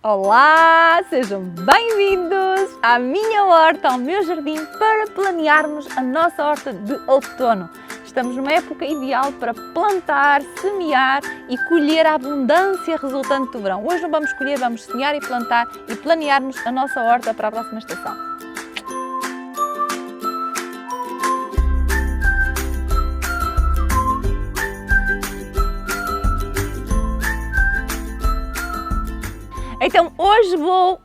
Olá, sejam bem-vindos à minha horta, ao meu jardim, para planearmos a nossa horta de outono. Estamos numa época ideal para plantar, semear e colher a abundância resultante do verão. Hoje não vamos colher, vamos semear e plantar e planearmos a nossa horta para a próxima estação. Então, hoje vou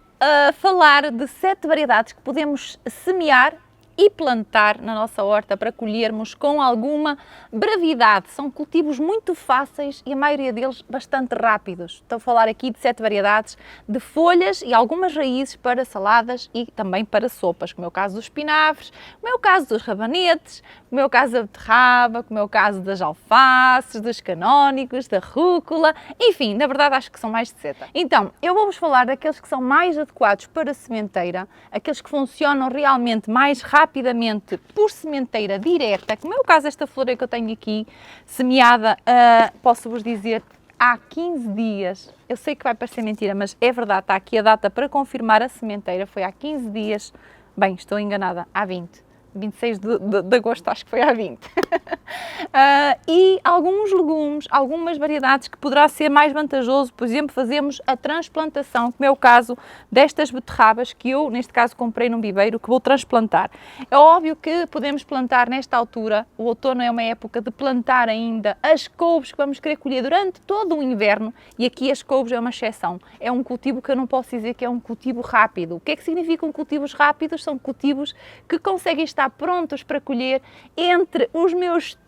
falar de 7 variedades que podemos semear e plantar na nossa horta para colhermos com alguma brevidade. São cultivos muito fáceis e a maioria deles bastante rápidos. Estou a falar aqui de 7 variedades de folhas e algumas raízes para saladas e também para sopas, como é o caso dos espinafres, como é o caso dos rabanetes, como é o caso da beterraba, como é o caso das alfaces, dos canónicos, da rúcula, enfim, na verdade acho que são mais de 7. Então, eu vou-vos falar daqueles que são mais adequados para sementeira, aqueles que funcionam realmente mais rapidamente por sementeira direta, como é o caso desta floreira que eu tenho aqui, semeada, posso-vos dizer, há 15 dias. Eu sei que vai parecer mentira, mas é verdade, está aqui a data para confirmar a sementeira, foi há 15 dias, bem, estou enganada, há 20. 26 de agosto, acho que foi há 20. E alguns legumes, algumas variedades que poderá ser mais vantajoso, por exemplo, fazermos a transplantação, como é o caso destas beterrabas que eu, neste caso, comprei num viveiro que vou transplantar. É óbvio que podemos plantar nesta altura, o outono é uma época de plantar ainda as couves que vamos querer colher durante todo o inverno e aqui as couves é uma exceção. É um cultivo que eu não posso dizer que é um cultivo rápido. O que é que significam cultivos rápidos? São cultivos que conseguem estar prontos para colher entre os meus,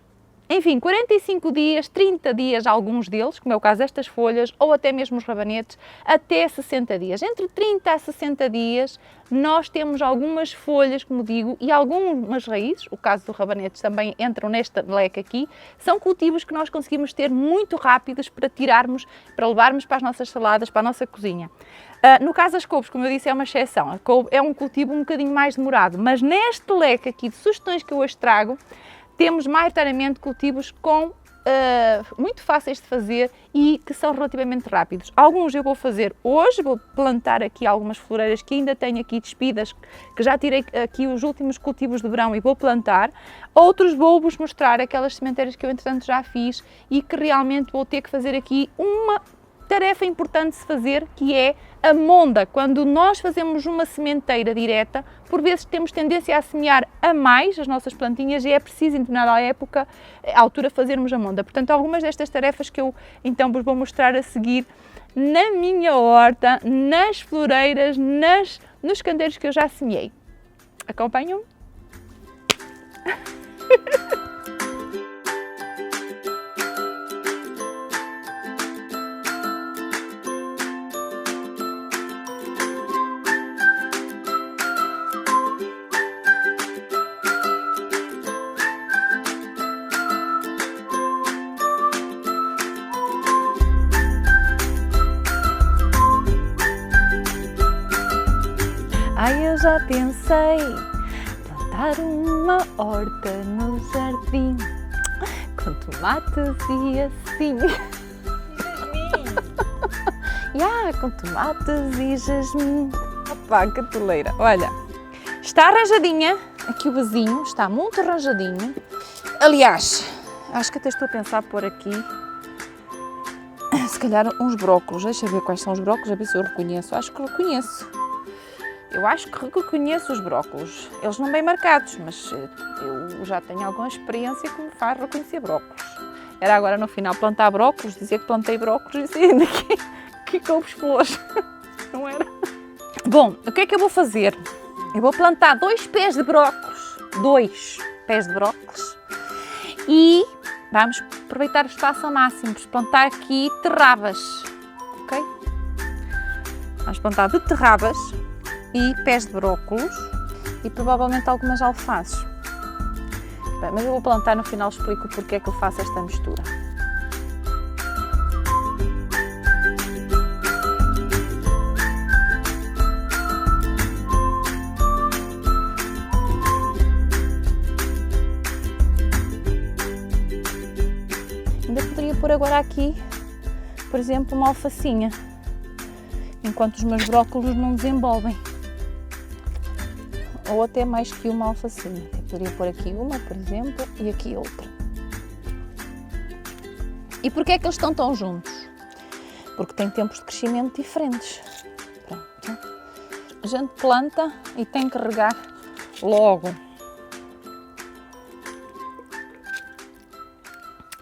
enfim, 45 dias, 30 dias, alguns deles, como é o caso destas folhas, ou até mesmo os rabanetes, até 60 dias. Entre 30 a 60 dias, nós temos algumas folhas, como digo, e algumas raízes, o caso dos rabanetes também entram nesta leque aqui, são cultivos que nós conseguimos ter muito rápidos para tirarmos, para levarmos para as nossas saladas, para a nossa cozinha. No caso das couves, como eu disse, é uma exceção. A couve é um cultivo um bocadinho mais demorado, mas neste leque aqui de sugestões que eu hoje trago, temos maioritariamente cultivos muito fáceis de fazer e que são relativamente rápidos. Alguns eu vou fazer hoje, vou plantar aqui algumas floreiras que ainda tenho aqui despidas, que já tirei aqui os últimos cultivos de verão e vou plantar. Outros vou-vos mostrar aquelas sementeiras que eu entretanto já fiz e que realmente vou ter que fazer aqui uma tarefa importante de se fazer, que é a monda. Quando nós fazemos uma sementeira direta, por vezes temos tendência a semear a mais as nossas plantinhas e é preciso, em determinada época, à altura, fazermos a monda. Portanto, algumas destas tarefas que eu então vos vou mostrar a seguir na minha horta, nas floreiras, nos canteiros que eu já semeei. Acompanham? Ai, eu já pensei plantar uma horta no jardim com tomates e assim. Com tomates e jasmim. Opa, que toleira. Olha, está arranjadinha, aqui o vasinho está muito arranjadinho. Aliás, acho que até estou a pensar pôr aqui, se calhar, uns brócolos. Deixa eu ver quais são os brócolos, a ver se eu reconheço. Acho que reconheço. Eu acho que reconheço os brócolos. Eles não bem marcados, mas eu já tenho alguma experiência que me faz reconhecer brócolos. Era agora no final plantar brócolos, dizer que plantei brócolos e dizer ainda que couves flores. Não era? Bom, o que é que eu vou fazer? Eu vou plantar 2 pés de brócolos. 2 pés de brócolos. E vamos aproveitar o espaço ao máximo. Vamos plantar aqui beterrabas. Ok? Vamos plantar beterrabas e pés de brócolos e provavelmente algumas alfaces. Bem, mas eu vou plantar, no final explico porque é que eu faço esta mistura. Ainda poderia pôr agora aqui, por exemplo, uma alfacinha. enquanto os meus brócolos não desenvolvem. Ou até mais que uma alfacinha. Eu poderia pôr aqui uma, por exemplo, e aqui outra. E porquê é que eles estão tão juntos? Porque têm tempos de crescimento diferentes. Pronto. A gente planta e tem que regar logo.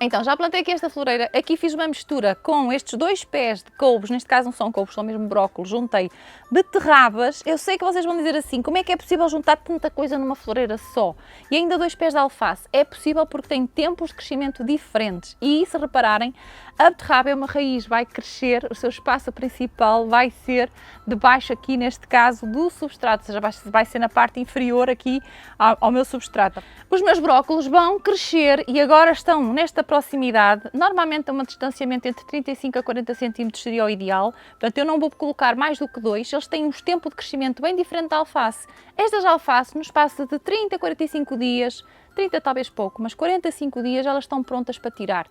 Então, já plantei aqui esta floreira, aqui fiz uma mistura com estes 2 pés de couves, neste caso não são couves, são mesmo brócolos, juntei beterrabas. Eu sei que vocês vão dizer assim, como é que é possível juntar tanta coisa numa floreira só? E ainda 2 pés de alface. É possível porque tem tempos de crescimento diferentes e, se repararem, a beterraba é uma raiz, vai crescer, o seu espaço principal vai ser debaixo aqui, neste caso, do substrato, ou seja, vai ser na parte inferior aqui ao meu substrato. Os meus brócolos vão crescer e agora estão nesta proximidade, normalmente a um distanciamento entre 35 a 40 cm seria o ideal, portanto eu não vou colocar mais do que 2, eles têm um tempo de crescimento bem diferente da alface. Estas alfaces, no espaço de 30 a 45 dias, 30 talvez pouco, mas 45 dias elas estão prontas para tirar.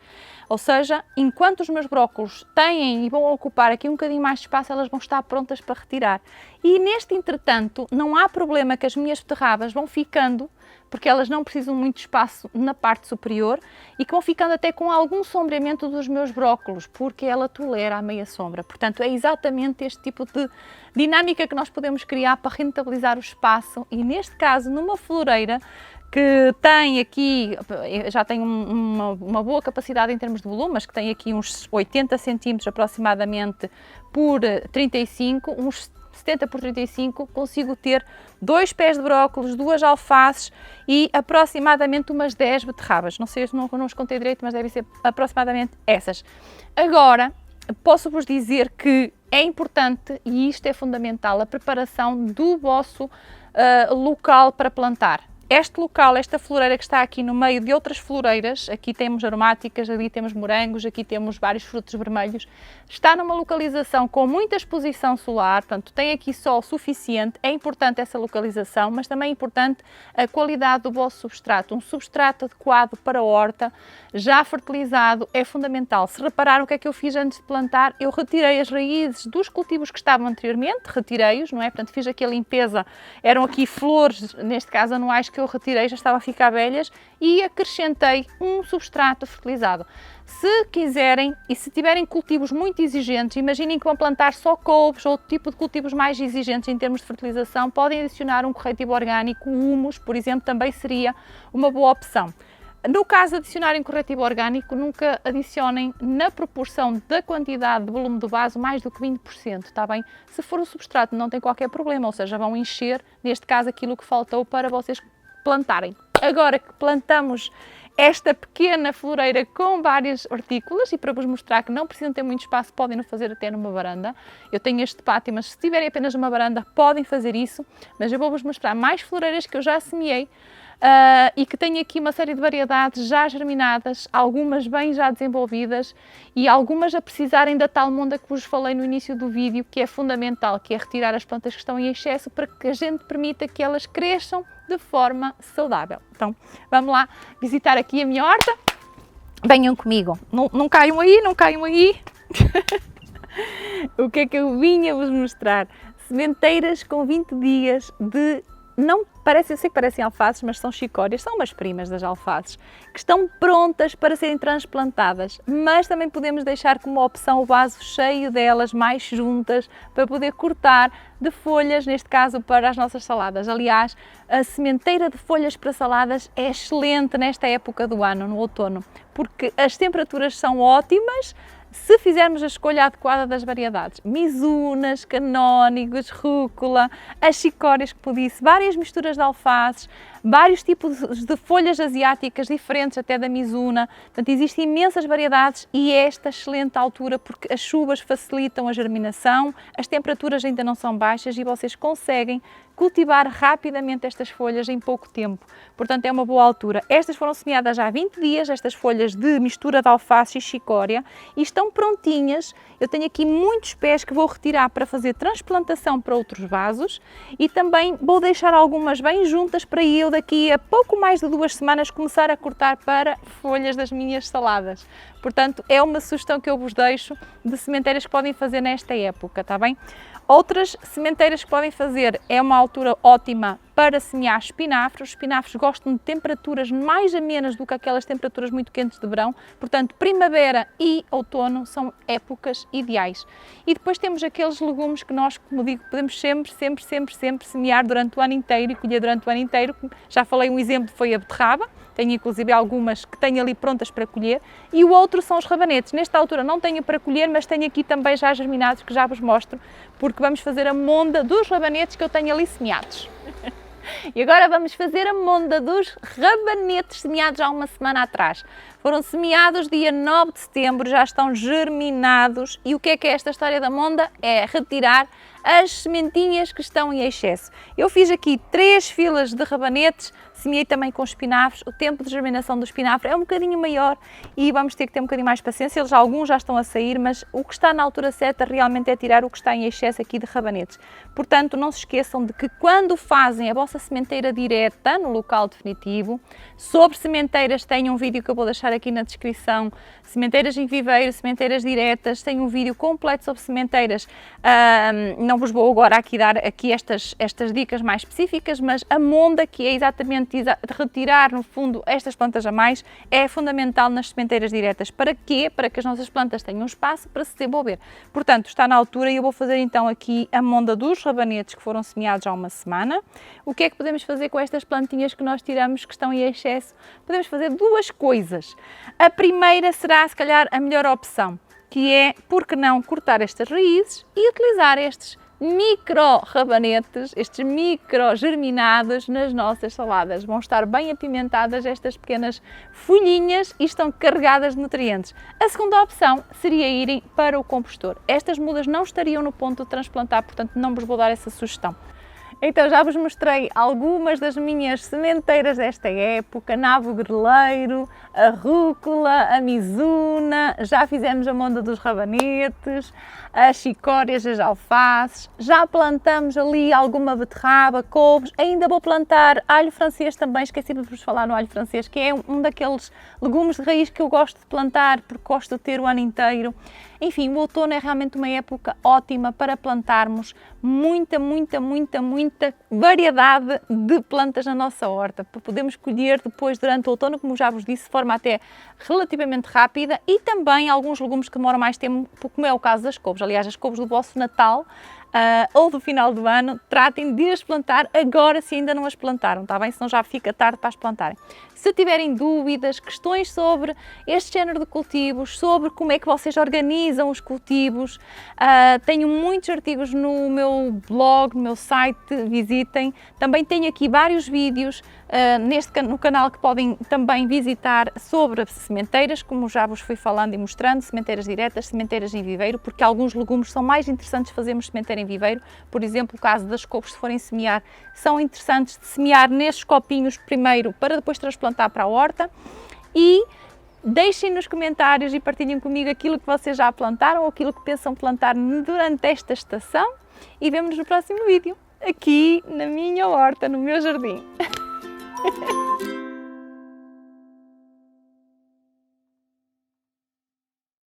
Ou seja, enquanto os meus brócolos têm e vão ocupar aqui um bocadinho mais de espaço, elas vão estar prontas para retirar. E neste entretanto, não há problema que as minhas beterrabas vão ficando, porque elas não precisam muito de espaço na parte superior e que vão ficando até com algum sombreamento dos meus brócolos, porque ela tolera a meia sombra. Portanto, é exatamente este tipo de dinâmica que nós podemos criar para rentabilizar o espaço e, neste caso, numa floreira que tem aqui, já tem uma boa capacidade em termos de volume, mas que tem aqui uns 80 centímetros aproximadamente por 35, uns 70 por 35, consigo ter 2 pés de brócolos, 2 alfaces e aproximadamente umas 10 beterrabas. Não sei, não os contei direito, mas devem ser aproximadamente essas. Agora, posso-vos dizer que é importante, e isto é fundamental, a preparação do vosso local para plantar. Este local, esta floreira que está aqui no meio de outras floreiras, aqui temos aromáticas, ali temos morangos, aqui temos vários frutos vermelhos, está numa localização com muita exposição solar, portanto tem aqui sol suficiente, é importante essa localização, mas também é importante a qualidade do vosso substrato. Um substrato adequado para a horta, já fertilizado, é fundamental. Se reparar o que é que eu fiz antes de plantar, eu retirei as raízes dos cultivos que estavam anteriormente, retirei-os, não é? Portanto fiz aqui a limpeza, eram aqui flores, neste caso anuais, que eu retirei, já estava a ficar velhas, e acrescentei um substrato fertilizado. Se quiserem e se tiverem cultivos muito exigentes, imaginem que vão plantar só couves ou outro tipo de cultivos mais exigentes em termos de fertilização, podem adicionar um corretivo orgânico, o humus, por exemplo, também seria uma boa opção. No caso de adicionarem corretivo orgânico, nunca adicionem na proporção da quantidade de volume do vaso mais do que 20%, está bem? Se for o substrato não tem qualquer problema, ou seja, vão encher, neste caso, aquilo que faltou para vocês plantarem. Agora que plantamos esta pequena floreira com várias hortícolas, e para vos mostrar que não precisam ter muito espaço, podem fazer até numa varanda. Eu tenho este pátio, mas se tiverem apenas uma varanda, podem fazer isso. Mas eu vou-vos mostrar mais floreiras que eu já semeei e que tenho aqui uma série de variedades já germinadas, algumas bem já desenvolvidas e algumas a precisarem da tal monda que vos falei no início do vídeo, que é fundamental, que é retirar as plantas que estão em excesso para que a gente permita que elas cresçam de forma saudável. Então, vamos lá visitar aqui a minha horta. Venham comigo. Não caiam aí, não caiam aí. O que é que eu vinha vos mostrar? Sementeiras com 20 dias de... Não parece, eu sei que parecem alfaces, mas são chicórias, são umas primas das alfaces, que estão prontas para serem transplantadas, mas também podemos deixar como opção o vaso cheio delas, mais juntas, para poder cortar de folhas, neste caso para as nossas saladas. Aliás, a sementeira de folhas para saladas é excelente nesta época do ano, no outono, porque as temperaturas são ótimas, se fizermos a escolha adequada das variedades. Mizunas, canónigos, rúcula, as chicórias que disse, várias misturas de alfaces, vários tipos de folhas asiáticas diferentes até da Mizuna. Portanto, existem imensas variedades e é esta excelente altura porque as chuvas facilitam a germinação, as temperaturas ainda não são baixas e vocês conseguem cultivar rapidamente estas folhas em pouco tempo. Portanto, é uma boa altura. Estas foram semeadas já há 20 dias, estas folhas de mistura de alface e chicória, e estão prontinhas. Eu tenho aqui muitos pés que vou retirar para fazer transplantação para outros vasos e também vou deixar algumas bem juntas para eu eu daqui a pouco mais de 2 semanas começar a cortar para folhas das minhas saladas. Portanto, é uma sugestão que eu vos deixo de sementeiras que podem fazer nesta época, está bem? Outras sementeiras que podem fazer, é uma altura ótima para semear espinafres. Os espinafres gostam de temperaturas mais amenas do que aquelas temperaturas muito quentes de verão, portanto, primavera e outono são épocas ideais. E depois temos aqueles legumes que nós, como digo, podemos sempre semear durante o ano inteiro e colher durante o ano inteiro. Já falei, um exemplo foi a beterraba, tenho inclusive algumas que tenho ali prontas para colher, e o outro são os rabanetes. Nesta altura não tenho para colher, mas tenho aqui também já germinados que já vos mostro, porque vamos fazer a monda dos rabanetes que eu tenho ali semeados. E agora vamos fazer a monda dos rabanetes semeados há uma semana atrás. Foram semeados dia 9 de setembro, já estão germinados. E o que é esta história da monda? É retirar as sementinhas que estão em excesso. Eu fiz aqui 3 filas de rabanetes, semeei também com espinafres. O tempo de germinação do espinafre é um bocadinho maior e vamos ter que ter um bocadinho mais paciência. Eles, alguns já estão a sair, mas o que está na altura certa realmente é tirar o que está em excesso aqui de rabanetes. Portanto, não se esqueçam de que quando fazem a vossa sementeira direta no local definitivo, sobre sementeiras, tenho um vídeo que eu vou deixar aqui na descrição, sementeiras em viveiro, sementeiras diretas, tenho um vídeo completo sobre sementeiras. Não vos vou agora aqui dar aqui estas dicas mais específicas, mas a monda, que é exatamente retirar no fundo estas plantas a mais, é fundamental nas sementeiras diretas. Para quê? Para que as nossas plantas tenham espaço para se desenvolver. Portanto, está na altura e eu vou fazer então aqui a monda dos rabanetes que foram semeados há uma semana. O que é que podemos fazer com estas plantinhas que nós tiramos que estão em excesso? Podemos fazer 2 coisas. A primeira será, se calhar, a melhor opção, que é, por que não, cortar estas raízes e utilizar estes micro rabanetes, estes micro germinados nas nossas saladas. Vão estar bem apimentadas estas pequenas folhinhas e estão carregadas de nutrientes. A segunda opção seria irem para o compostor. Estas mudas não estariam no ponto de transplantar, portanto não vos vou dar essa sugestão. Então já vos mostrei algumas das minhas sementeiras desta época, nabo greleiro, a rúcula, a mizuna, já fizemos a monda dos rabanetes, as chicórias, as alfaces, já plantamos ali alguma beterraba, couves, ainda vou plantar alho francês também, esqueci de vos falar no alho francês, que é um daqueles legumes de raiz que eu gosto de plantar porque gosto de ter o ano inteiro. Enfim, o outono é realmente uma época ótima para plantarmos muita variedade de plantas na nossa horta, para podermos colher depois durante o outono, como já vos disse, de forma até relativamente rápida, e também alguns legumes que demoram mais tempo, como é o caso das couves. Aliás, as couves do vosso Natal ou do final do ano, tratem de as plantar agora se ainda não as plantaram, está bem? Senão já fica tarde para as plantarem. Se tiverem dúvidas, questões sobre este género de cultivos, sobre como é que vocês organizam os cultivos, tenho muitos artigos no meu blog, no meu site, visitem. Também tenho aqui vários vídeos no canal que podem também visitar sobre sementeiras, como já vos fui falando e mostrando, sementeiras diretas, sementeiras em viveiro, porque alguns legumes são mais interessantes fazermos sementeira em viveiro. Por exemplo, o caso das couves, se forem semear, são interessantes de semear nestes copinhos primeiro para depois transplantar para a horta. E deixem nos comentários e partilhem comigo aquilo que vocês já plantaram ou aquilo que pensam plantar durante esta estação, e vemo-nos no próximo vídeo, aqui na minha horta, no meu jardim.